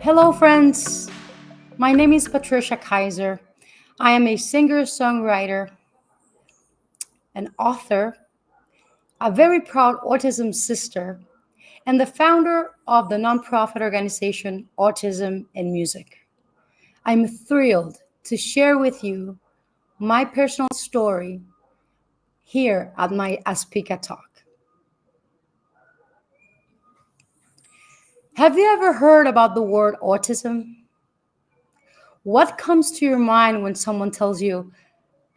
Hello, friends. My name is Patricia Kayser. I am a singer-songwriter, an author, a very proud autism-sister, and the founder of the nonprofit organization Autism and Music. I'm thrilled to share with you my personal story here at my Aspika talk. Have you ever heard about the word autism? What comes to your mind when someone tells you,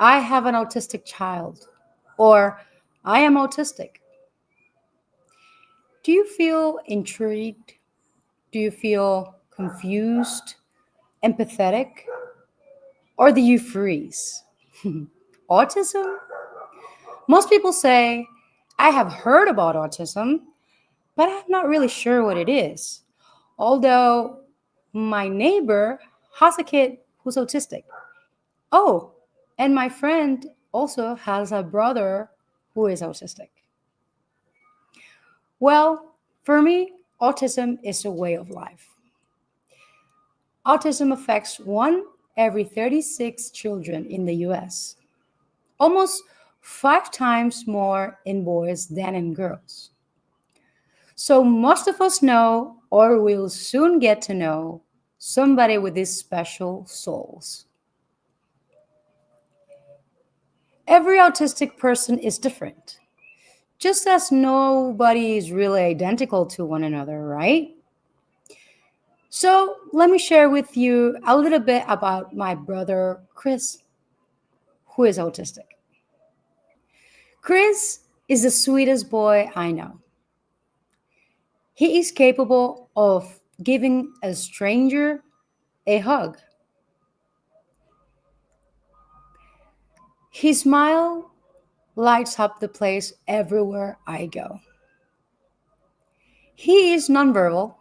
I have an autistic child, or I am autistic? Do you feel intrigued? Do you feel confused, empathetic, or do you freeze? Autism? Most people say, I have heard about autism, but I'm not really sure what it is. Although my neighbor has a kid who's autistic. Oh, and my friend also has a brother who is autistic. Well, for me, autism is a way of life. Autism affects 1 every 36 children in the US, almost 5 times more in boys than in girls. So most of us know, or will soon get to know, somebody with these special souls. Every autistic person is different, just as nobody is really identical to one another, right? So let me share with you a little bit about my brother, Chris, who is autistic. Chris is the sweetest boy I know. He is capable of giving a stranger a hug. His smile lights up the place everywhere I go. He is nonverbal.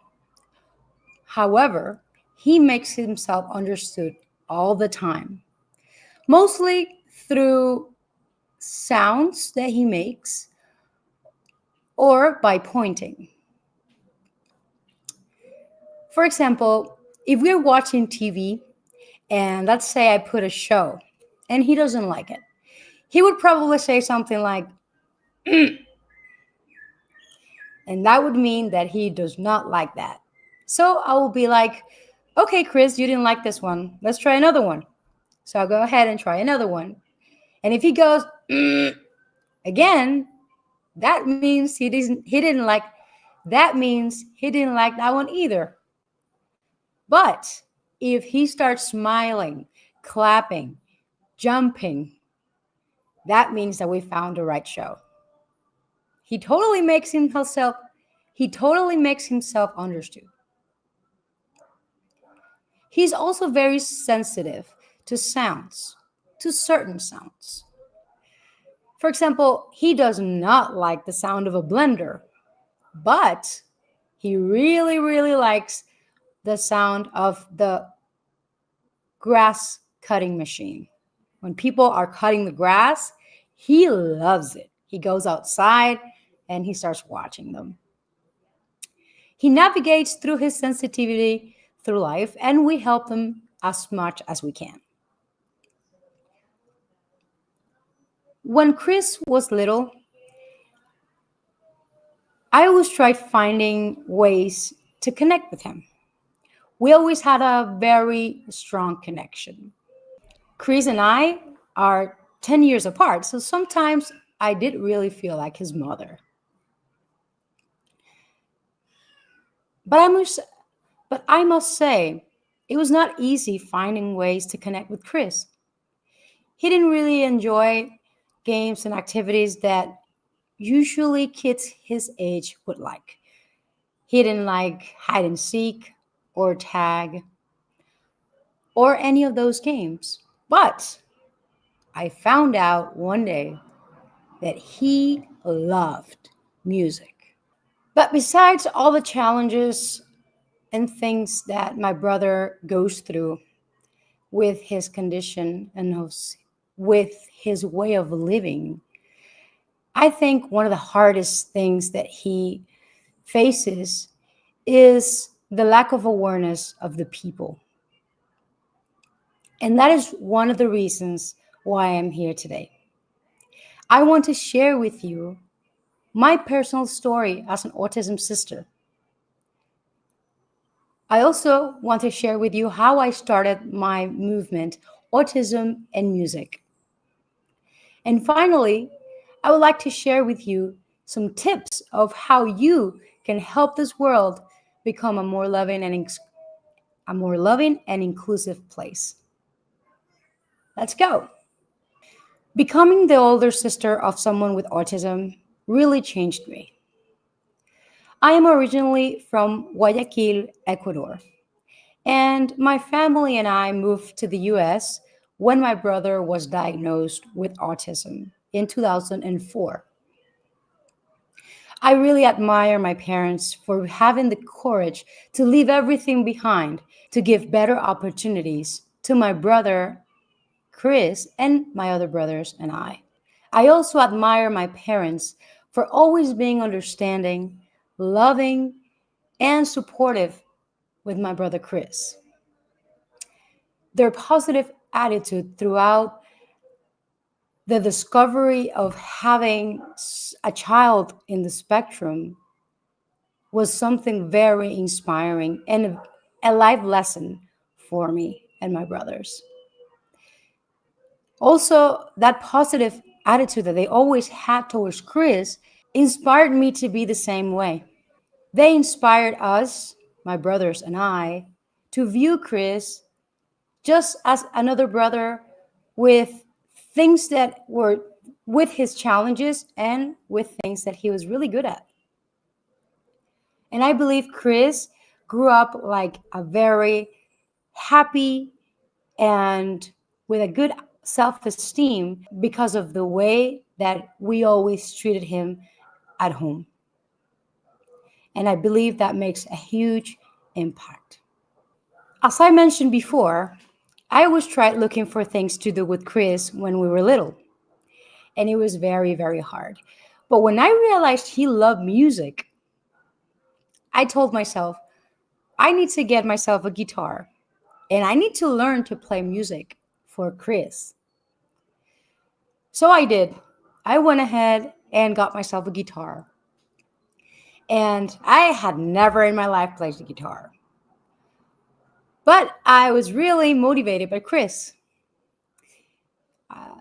However, he makes himself understood all the time, mostly through sounds that he makes or by pointing. For example, if we're watching TV and let's say I put a show and he doesn't like it, he would probably say something like, and that would mean that he does not like that. So I will be like, okay, Chris, you didn't like this one. Let's try another one. So I'll go ahead and try another one. And if he goes again, that means he didn't like that means he didn't like that one either. But if he starts smiling, clapping, jumping, that means that we found the right show. He totally makes himself understood. He's also very sensitive to sounds, to certain sounds. For example, he does not like the sound of a blender, but he really, really likes the sound of the grass cutting machine. When people are cutting the grass, he loves it. He goes outside and he starts watching them. He navigates through his sensitivity through life, and we help him as much as we can. When Chris was little, I always tried finding ways to connect with him. We always had a very strong connection. Chris and I are 10 years apart, so sometimes I did really feel like his mother. But I must say, it was not easy finding ways to connect with Chris. He didn't really enjoy games and activities that usually kids his age would like. He didn't like hide and seek or tag or any of those games. But I found out one day that he loved music. But besides all the challenges and things that my brother goes through with his condition and with his way of living, I think one of the hardest things that he faces is the lack of awareness of the people. And that is one of the reasons why I'm here today. I want to share with you my personal story as an autism sister. I also want to share with you how I started my movement, Autism and Music. And finally, I would like to share with you some tips of how you can help this world become a more loving and inclusive place. Let's go. Becoming the older sister of someone with autism really changed me. I am originally from Guayaquil, Ecuador, and my family and I moved to the US when my brother was diagnosed with autism in 2004. I really admire my parents for having the courage to leave everything behind to give better opportunities to my brother, Chris, and my other brothers and I. I also admire my parents for always being understanding, loving, and supportive with my brother Chris. Their positive attitude throughout the discovery of having a child in the spectrum was something very inspiring and a life lesson for me and my brothers. Also, that positive attitude that they always had towards Chris inspired me to be the same way. They inspired us, my brothers and I, to view Chris just as another brother with things that were with his challenges and with things that he was really good at. And I believe Chris grew up like a very happy and with a good self esteem because of the way that we always treated him at home. And I believe that makes a huge impact. As I mentioned before, I always tried looking for things to do with Chris when we were little, and it was very, very hard. But when I realized he loved music, I told myself, I need to get myself a guitar and I need to learn to play music for Chris. So I did. I went ahead and got myself a guitar. And I had never in my life played the guitar. But I was really motivated by Chris.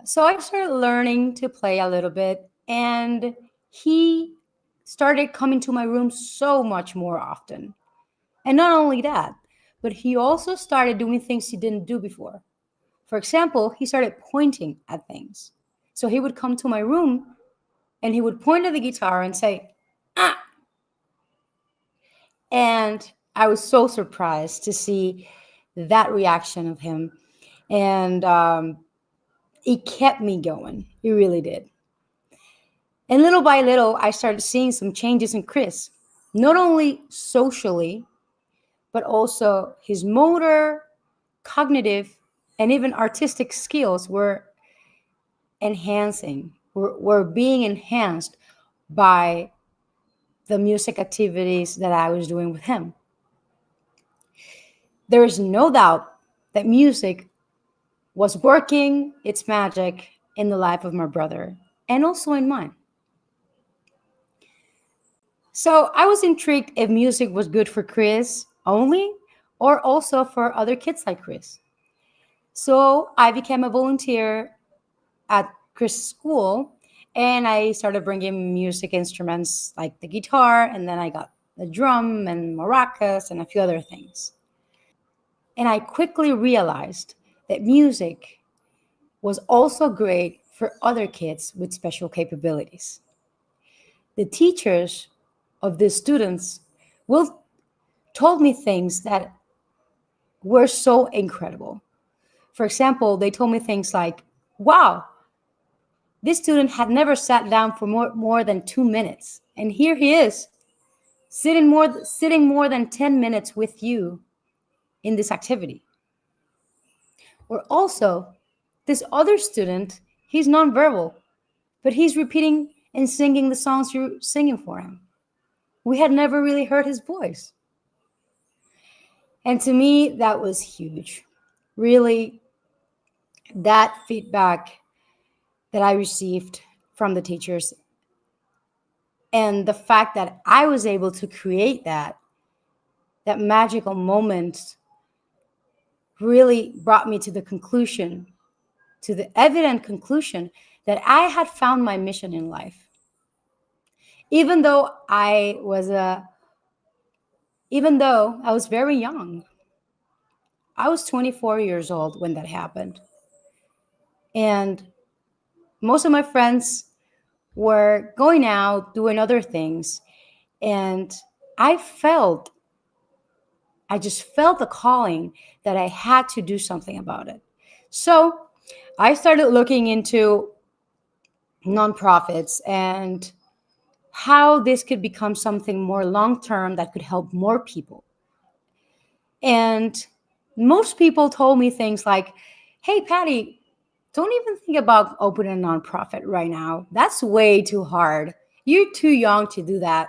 So I started learning to play a little bit, and he started coming to my room so much more often. And not only that, but he also started doing things he didn't do before. For example, he started pointing at things. So he would come to my room and he would point at the guitar and say, ah. And I was so surprised to see that reaction of him. And it kept me going. It really did. And little by little, I started seeing some changes in Chris, not only socially, but also his motor, cognitive, and even artistic skills were being enhanced by the music activities that I was doing with him. There is no doubt that music was working its magic in the life of my brother and also in mine. So I was intrigued if music was good for Chris only or also for other kids like Chris. So I became a volunteer at Chris' school and I started bringing music instruments like the guitar, and then I got the drum and maracas and a few other things. And I quickly realized that music was also great for other kids with special capabilities. The teachers of the students will told me things that were so incredible. For example, they told me things like, wow, this student had never sat down for more than 2 minutes. And here he is, sitting more than 10 minutes with you in this activity. Or also, this other student, he's nonverbal, but he's repeating and singing the songs you're singing for him. We had never really heard his voice. And to me, that was huge. Really, that feedback that I received from the teachers and the fact that I was able to create that magical moment really brought me to the conclusion, to the evident conclusion that I had found my mission in life. Even though even though I was very young. I was 24 years old when that happened. And most of my friends were going out, doing other things. And I felt, I just felt the calling that I had to do something about it. So I started looking into nonprofits and how this could become something more long term that could help more people. And most people told me things like, hey, Patty, don't even think about opening a nonprofit right now. That's way too hard. You're too young to do that.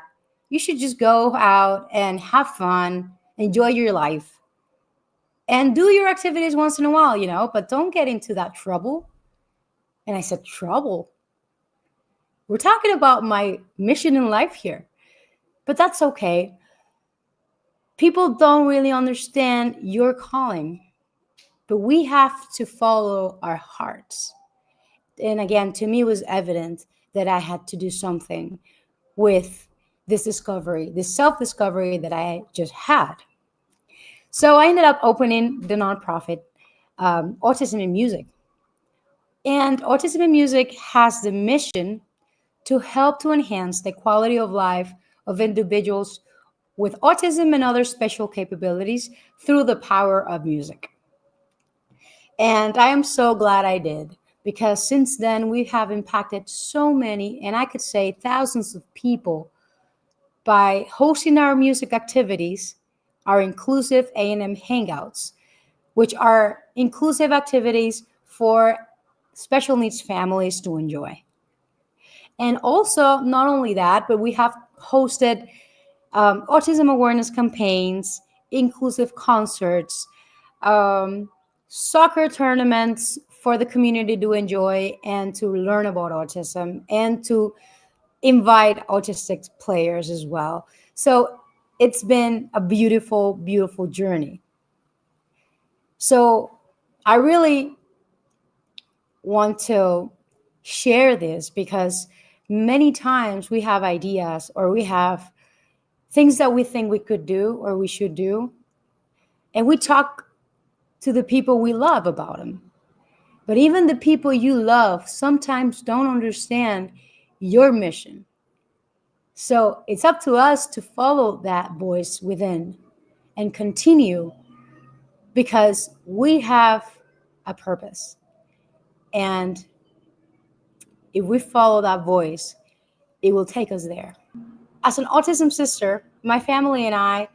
You should just go out and have fun, enjoy your life, and do your activities once in a while, but don't get into that trouble. And I said, trouble? We're talking about my mission in life here, but that's okay. People don't really understand your calling, but we have to follow our hearts. And again, to me, it was evident that I had to do something with this discovery, this self-discovery that I just had. So I ended up opening the nonprofit, Autism in Music. And Autism in Music has the mission to help to enhance the quality of life of individuals with autism and other special capabilities through the power of music. And I am so glad I did, because since then we have impacted so many, and I could say thousands of people, by hosting our music activities, our inclusive A&M hangouts, which are inclusive activities for special needs families to enjoy. And also, not only that, but we have hosted autism awareness campaigns, inclusive concerts, soccer tournaments for the community to enjoy and to learn about autism, and to invite autistic players as well. So it's been a beautiful, beautiful journey. So I really want to share this because many times we have ideas or we have things that we think we could do or we should do, and we talk to the people we love about them. But even the people you love sometimes don't understand your mission. So it's up to us to follow that voice within and continue, because we have a purpose. And if we follow that voice, it will take us there. As an autism sister, my family and I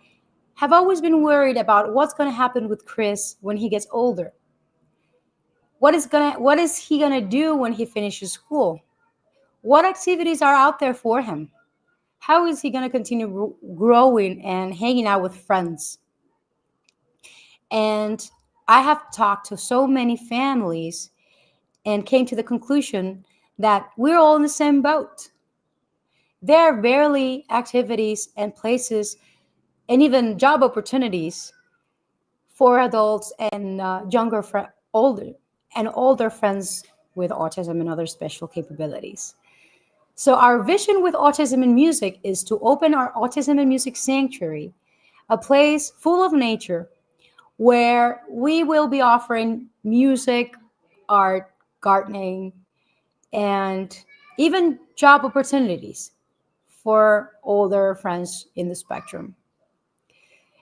have always been worried about what's going to happen with Chris when he gets older. What is he going to do when he finishes school? What activities are out there for him? How is he going to continue growing and hanging out with friends? And I have talked to so many families and came to the conclusion that we're all in the same boat. There are barely activities and places and even job opportunities for adults and older friends with autism and other special capabilities. So our vision with Autism in Music is to open our Autism in Music Sanctuary, a place full of nature where we will be offering music, art, gardening, and even job opportunities for older friends in the spectrum.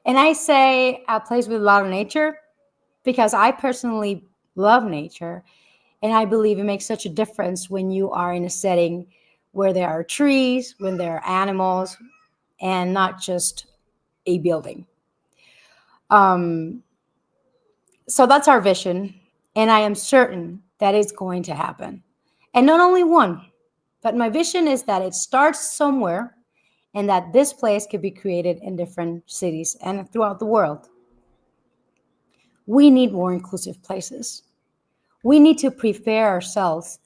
And I say a place with a lot of nature because I personally love nature, and I believe it makes such a difference when you are in a setting where there are trees, when there are animals, and not just a building. So that's our vision, and I am certain that it's going to happen. And not only one, but my vision is that it starts somewhere and that this place could be created in different cities and throughout the world. We need more inclusive places. We need to prepare ourselves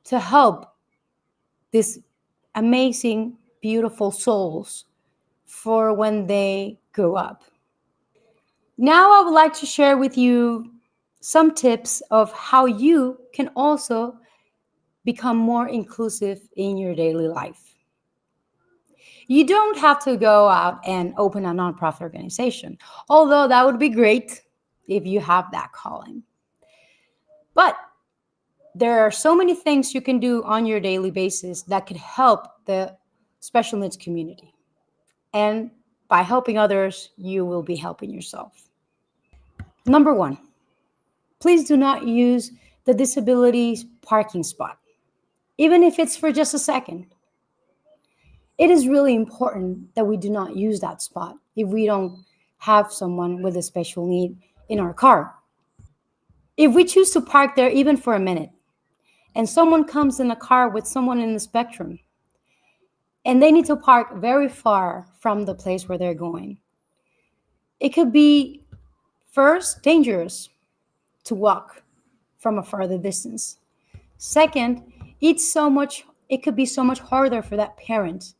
to help these amazing, beautiful souls for when they grow up. Now, I would like to share with you some tips of how you can also become more inclusive in your daily life. You don't have to go out and open a nonprofit organization, although that would be great if you have that calling. But there are so many things you can do on your daily basis that could help the special needs community. And by helping others, you will be helping yourself. Number one, please do not use the disabilities parking spot, even if it's for just a second. It is really important that we do not use that spot if we don't have someone with a special need in our car. If we choose to park there even for a minute, and someone comes in a car with someone in the spectrum, and they need to park very far from the place where they're going, it could be, first, dangerous to walk from a farther distance. Second, it could be so much harder for that parent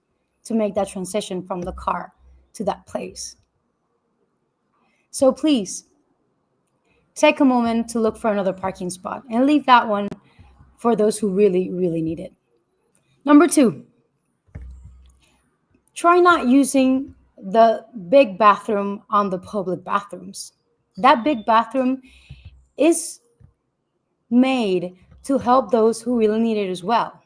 to make that transition from the car to that place. So please, take a moment to look for another parking spot and leave that one for those who really, really need it. Number two, try not using the big bathroom on the public bathrooms. That big bathroom is made to help those who really need it as well.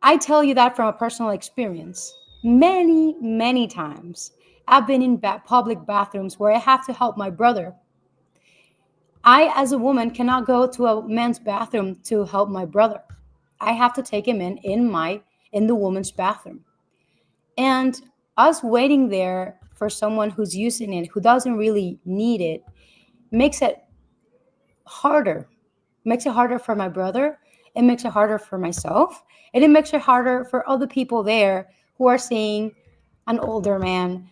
I tell you that from a personal experience. Many, many times I've been in public bathrooms where I have to help my brother. I, as a woman, cannot go to a men's bathroom to help my brother. I have to take him in the woman's bathroom. And us waiting there for someone who's using it, who doesn't really need it, makes it harder. Makes it harder for my brother. It makes it harder for myself. And it makes it harder for other people there who are seeing an older man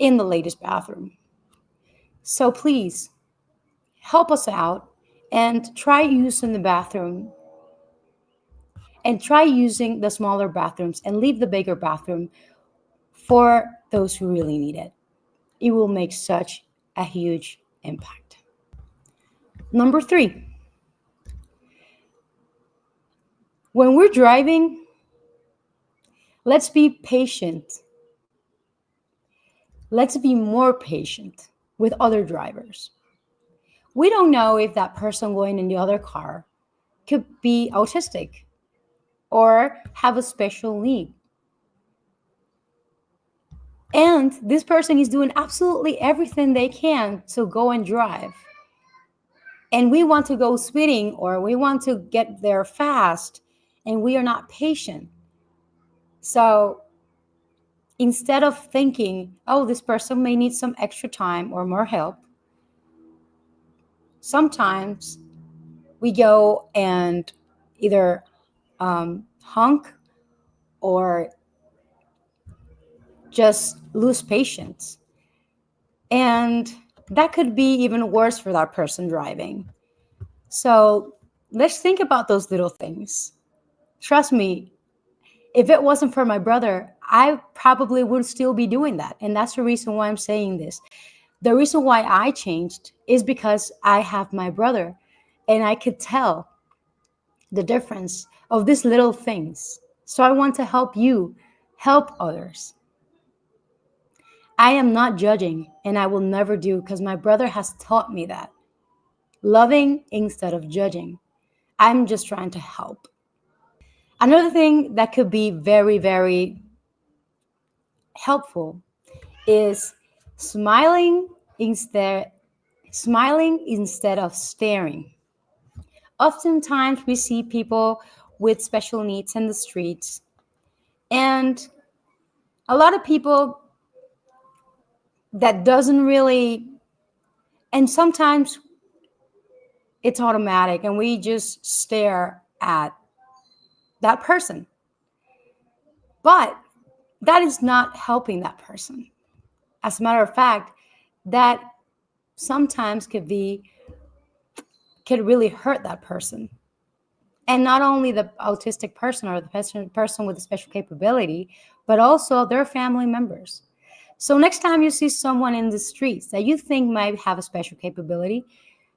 in the latest bathroom. So please, help us out and try using the bathroom and try using the smaller bathrooms and leave the bigger bathroom for those who really need it. It will make such a huge impact. Number three, when we're driving, let's be patient. Let's be more patient with other drivers. We don't know if that person going in the other car could be autistic or have a special need. And this person is doing absolutely everything they can to go and drive. And we want to go speeding or we want to get there fast and we are not patient. So instead of thinking, oh, this person may need some extra time or more help, sometimes we go and either honk or just lose patience. And that could be even worse for that person driving. So let's think about those little things. Trust me, if it wasn't for my brother, I probably would still be doing that. And that's the reason why I'm saying this. The reason why I changed is because I have my brother and I could tell the difference of these little things. So I want to help you help others. I am not judging, and I will never do, because my brother has taught me that. Loving instead of judging. I'm just trying to help. Another thing that could be very, very helpful is smiling instead of staring. Oftentimes we see people with special needs in the streets, and a lot of people that doesn't really, and sometimes it's automatic and we just stare at that person. But that is not helping that person. As a matter of fact, that sometimes could really hurt that person. And not only the autistic person or the person with a special capability, but also their family members. So next time you see someone in the streets that you think might have a special capability,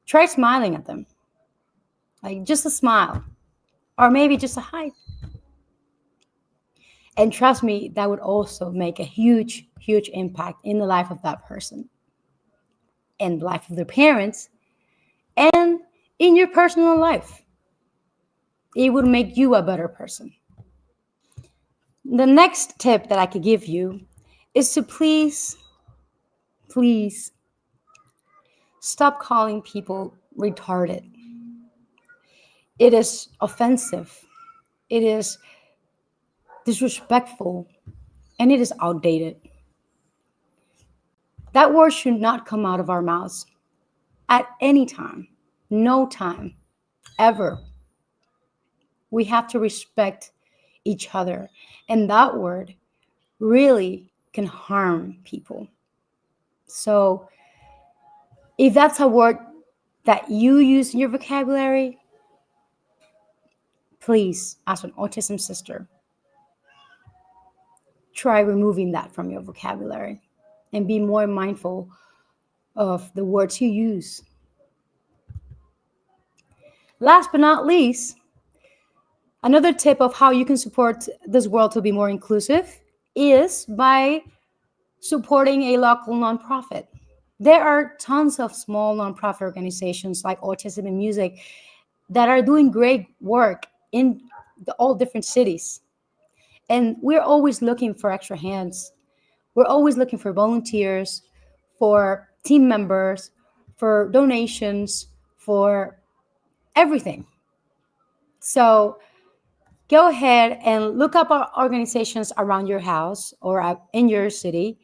try smiling at them. Like just a smile, or maybe just a hi. And trust me, that would also make a huge, huge impact in the life of that person, and the life of their parents, and in your personal life. It would make you a better person. The next tip that I could give you is to please, please stop calling people retarded. It is offensive, it is disrespectful, and it is outdated. That word should not come out of our mouths at any time, no time, ever. We have to respect each other. And that word really can harm people. So if that's a word that you use in your vocabulary, please, as an autism sister, try removing that from your vocabulary and be more mindful of the words you use. Last but not least, another tip of how you can support this world to be more inclusive is by supporting a local nonprofit. There are tons of small nonprofit organizations like Autism in Music that are doing great work in all different cities. And we're always looking for extra hands. We're always looking for volunteers, for team members, for donations, for everything. So go ahead and look up our organizations around your house or in your city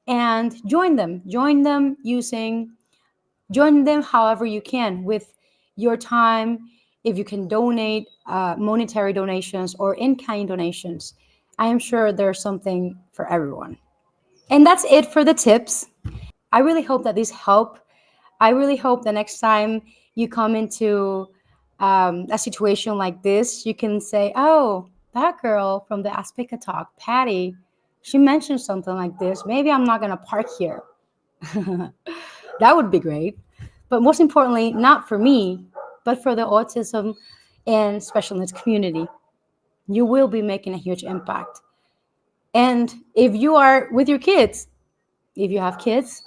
and join them. Join them however you can with your time. If you can donate monetary donations or in-kind donations, I am sure there's something for everyone. And that's it for the tips. I really hope that these help. I really hope the next time you come into a situation like this, you can say, oh, that girl from the Aspika talk, Patty, she mentioned something like this. Maybe I'm not going to park here. That would be great. But most importantly, not for me, but for the autism and special needs community. You will be making a huge impact. And if you are with your kids, if you have kids,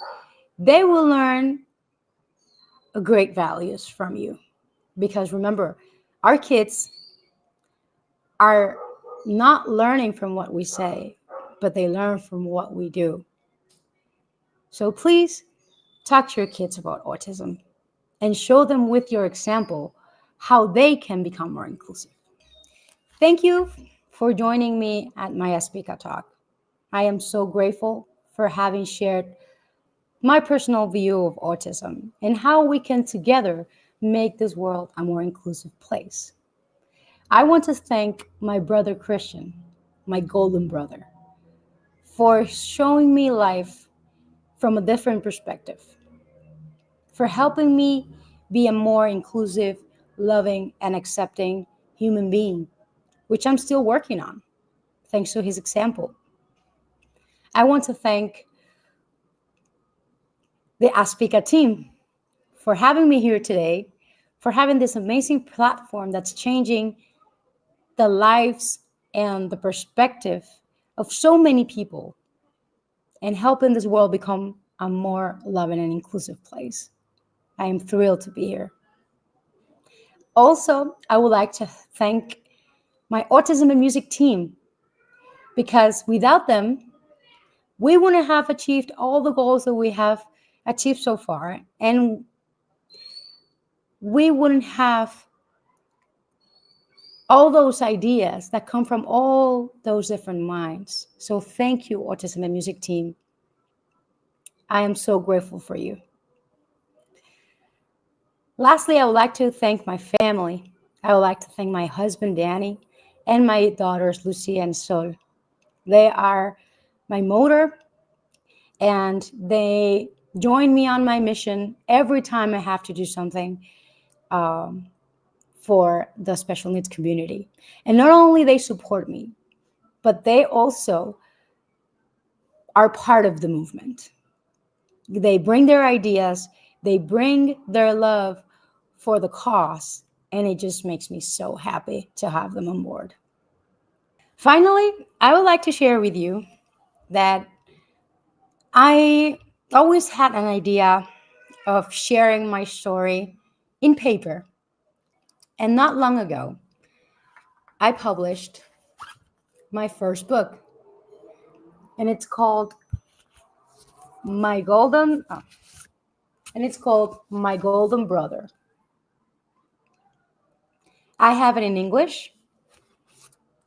they will learn great values from you. Because remember, our kids are not learning from what we say, but they learn from what we do. So please talk to your kids about autism and show them with your example how they can become more inclusive. Thank you for joining me at my Aspika talk. I am so grateful for having shared my personal view of autism and how we can together make this world a more inclusive place. I want to thank my brother Cristian, my golden brother, for showing me life from a different perspective, for helping me be a more inclusive, loving, and accepting human being, which I'm still working on, thanks to his example. I want to thank the Aspika team for having me here today, for having this amazing platform that's changing the lives and the perspective of so many people and helping this world become a more loving and inclusive place. I am thrilled to be here. Also, I would like to thank my Autism and Music team, because without them, we wouldn't have achieved all the goals that we have achieved so far, and we wouldn't have all those ideas that come from all those different minds. So thank you, Autism and Music team. I am so grateful for you. Lastly, I would like to thank my family. I would like to thank my husband, Danny, and my daughters, Lucia and Sol. They are my motor, and they join me on my mission every time I have to do something for the special needs community. And not only they support me, but they also are part of the movement. They bring their ideas, they bring their love for the cause, and it just makes me so happy to have them on board. Finally, I would like to share with you that I always had an idea of sharing my story in paper. And not long ago, I published my first book, and it's called My Golden Brother. I have it in English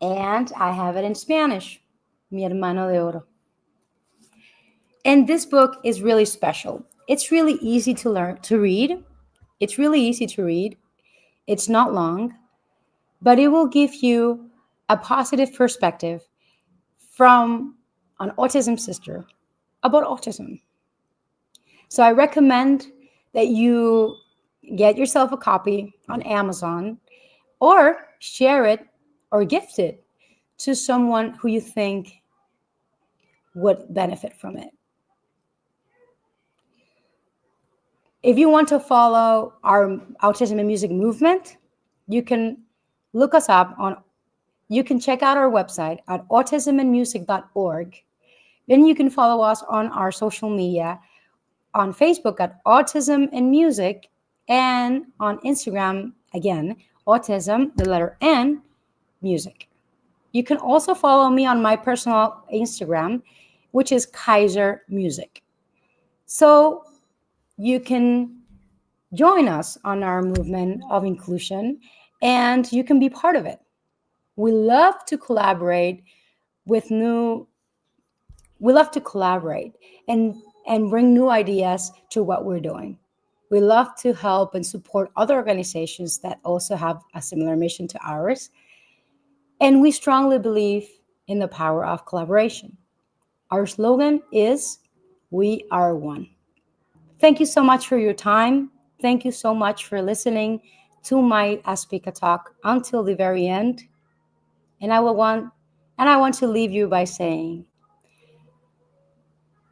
and I have it in Spanish, Mi Hermano de Oro. And this book is really special. It's really easy to read. It's really easy to read. It's not long, but it will give you a positive perspective from an autism sister about autism. So I recommend that you get yourself a copy on Amazon or share it or gift it to someone who you think would benefit from it. If you want to follow our autism and music movement, you can look us up on, you can check out our website at autismandmusic.org. Then you can follow us on our social media on Facebook at Autism and Music, and on Instagram, again, Autism, the letter N, Music. You can also follow me on my personal Instagram, which is Kayser Music. So you can join us on our movement of inclusion and you can be part of it. We love to collaborate and bring new ideas to what we're doing. We love to help and support other organizations that also have a similar mission to ours. And we strongly believe in the power of collaboration. Our slogan is, "We are one." Thank you so much for your time. Thank you so much for listening to my Aspika talk until the very end. And I want to leave you by saying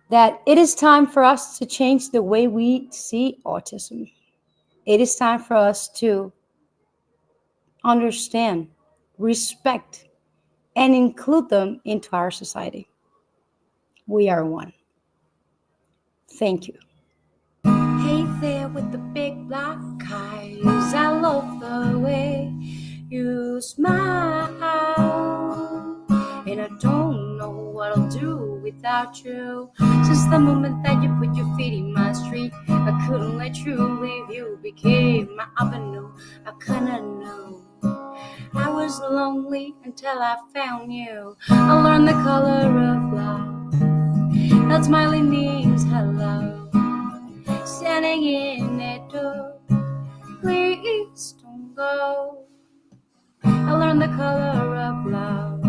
that it is time for us to change the way we see autism. It is time for us to understand, respect, and include them into our society. We are one. Thank you. Hey there with the big black eyes, I love the way you smile, and I don't know what I'll do without you. Since the moment that you put your feet in my street, I couldn't let you leave. You became my avenue. I couldn't know. I was lonely until I found you. I learned the color of love. That smiling means hello. Standing in that door, please don't go. I learned the color of love.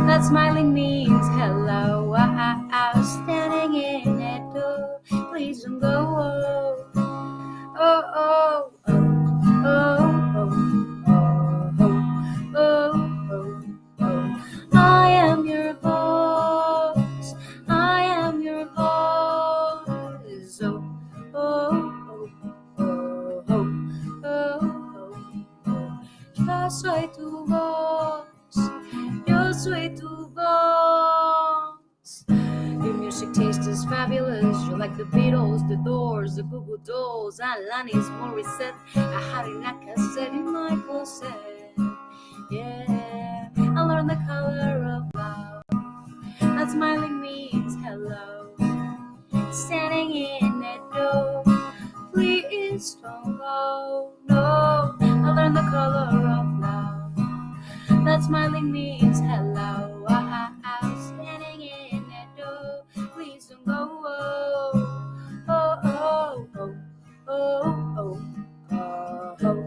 That smiling means hello. I was standing in that door, please don't go. Oh, oh, oh, oh, oh, oh, oh, oh. I am your voice. I am your voice. Oh. Oh, oh, oh, oh, oh, oh. Yo soy tu voz, yo soy tu voz. Your music taste is fabulous. You're like the Beatles, the Doors, the Goo Goo Dolls, Alanis Morissette. I had it in a cassette in my closet. Yeah, I learned the color of love. That smiling means hello. Standing in that door, please don't go. No, I learned the color of love. That smiling means hello. I'm standing in that door, please don't go. Oh, oh, oh, oh, oh, oh, oh,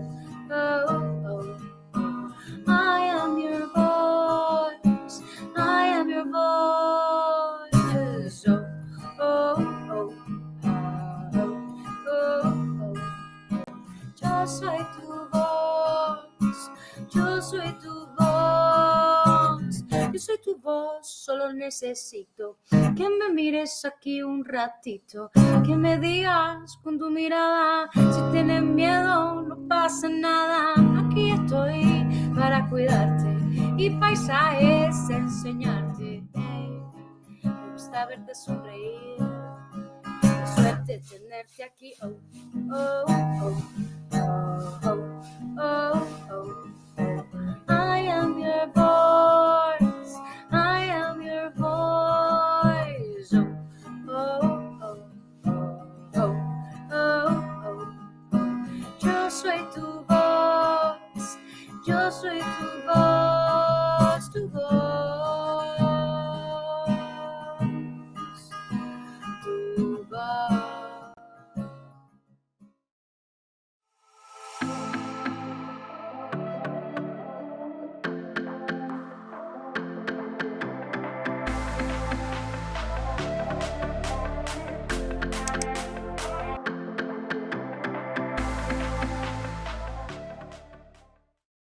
oh, oh. I am your voice. I am your voice. Oh, oh, oh. Yo soy tu voz, yo soy tu voz, solo necesito que me mires aquí un ratito, que me digas con tu mirada, si tienes miedo no pasa nada, aquí estoy para cuidarte y paisajes enseñarte. Me gusta verte sonreír, qué suerte tenerte aquí. Oh, oh, oh, oh, oh, oh, oh. I am your voice, I am your voice. Oh, oh, oh, oh, oh, oh. Yo soy tu voz, yo soy tu voz, tu voz.